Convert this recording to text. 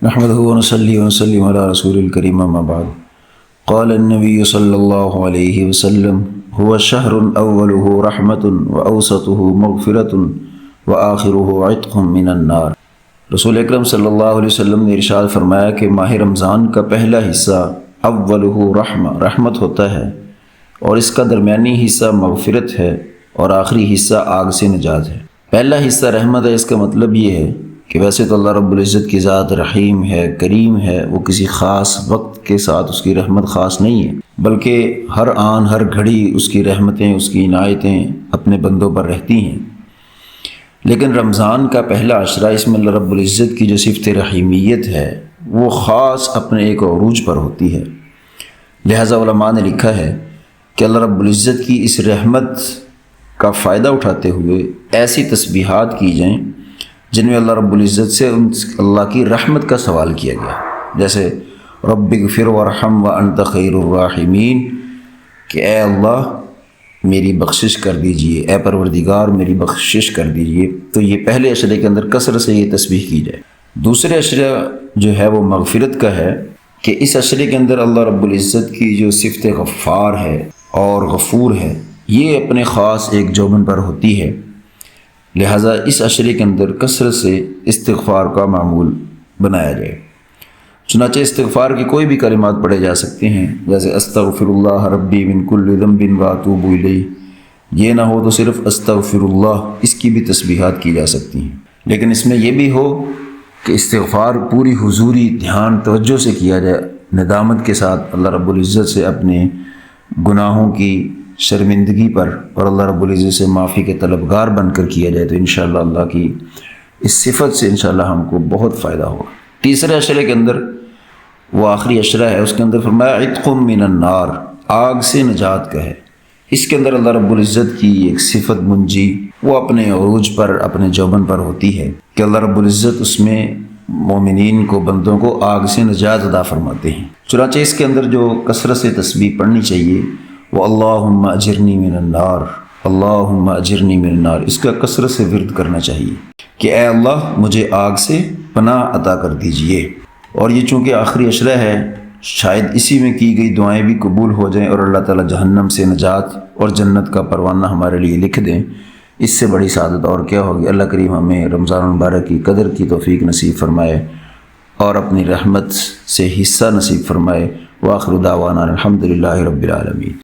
نحمده ونصلي ونسلم على رسول الكريم اما بعد. قال النبي صلى الله عليه وسلم هو شهر اوله رحمة واوسطه مغفرة واخره عتق من النار. رسول اکرم صلی اللہ علیہ وسلم نے ارشاد فرمایا کہ ماہ رمضان کا پہلا حصہ اولہ رحمت ہوتا ہے اور اس کا درمیانی حصہ مغفرت ہے اور آخری حصہ آگ سے نجات ہے۔ پہلا حصہ رحمت ہے، اس کا مطلب یہ ہے کہ ویسے تو اللہ رب العزت کی ذات رحیم ہے، کریم ہے، وہ کسی خاص وقت کے ساتھ اس کی رحمت خاص نہیں ہے، بلکہ ہر آن ہر گھڑی اس کی رحمتیں، اس کی عنایتیں اپنے بندوں پر رہتی ہیں۔ لیکن رمضان کا پہلا عشرہ، اس میں اللہ رب العزت کی جو صفت رحیمیت ہے وہ خاص اپنے ایک عروج پر ہوتی ہے۔ لہٰذا علماء نے لکھا ہے کہ اللہ رب العزت کی اس رحمت کا فائدہ اٹھاتے ہوئے ایسی تسبیحات کی جائیں جن میں اللہ رب العزت سے اللہ کی رحمت کا سوال کیا گیا، جیسے رب اغفر وارحم وانت خیر الراحمین، کہ اے اللہ میری بخشش کر دیجئے، اے پروردگار میری بخشش کر دیجئے۔ تو یہ پہلے عشرے کے اندر کثرت سے یہ تسبیح کی جائے۔ دوسرے عشرہ جو ہے وہ مغفرت کا ہے کہ اس عشرے کے اندر اللہ رب العزت کی جو صفت غفار ہے اور غفور ہے یہ اپنے خاص ایک جوبن پر ہوتی ہے، لہٰذا اس عشرے کے اندر کثرت سے استغفار کا معمول بنایا جائے۔ چنانچہ استغفار کی کوئی بھی کلمات پڑھے جا سکتے ہیں، جیسے استغفر اللہ ربی من کل ذنب واتوب الیہ، یہ نہ ہو تو صرف استغفر اللہ، اس کی بھی تسبیحات کی جا سکتی ہیں۔ لیکن اس میں یہ بھی ہو کہ استغفار پوری حضوری دھیان توجہ سے کیا جائے، ندامت کے ساتھ اللہ رب العزت سے اپنے گناہوں کی شرمندگی پر اور اللہ رب العزت سے معافی کے طلبگار بن کر کیا جائے، تو انشاءاللہ اللہ کی اس صفت سے انشاءاللہ ہم کو بہت فائدہ ہوگا۔ تیسرے عشرے کے اندر وہ آخری عشرہ ہے، اس کے اندر فرمایا عتق من النار، آگ سے نجات کا ہے۔ اس کے اندر اللہ رب العزت کی ایک صفت منجی وہ اپنے عروج پر، اپنے جوبن پر ہوتی ہے کہ اللہ رب العزت اس میں مومنین کو، بندوں کو آگ سے نجات عطا فرماتے ہیں۔ چنانچہ اس کے اندر جو کثرت سے تسبیح پڑھنی چاہیے وہ اللہم اجرنی من النار، اللہم اجرنی من النار، اس کا کثرت سے ورد کرنا چاہیے کہ اے اللہ مجھے آگ سے پناہ عطا کر دیجئے۔ اور یہ چونکہ آخری عشرہ ہے، شاید اسی میں کی گئی دعائیں بھی قبول ہو جائیں اور اللہ تعالی جہنم سے نجات اور جنت کا پروانہ ہمارے لیے لکھ دیں۔ اس سے بڑی سعادت اور کیا ہوگی۔ اللہ کریم ہمیں رمضان المبارک کی قدر کی توفیق نصیب فرمائے اور اپنی رحمت سے حصہ نصیب فرمائے۔ وآخر دعوانا الحمدللہ رب العالمین۔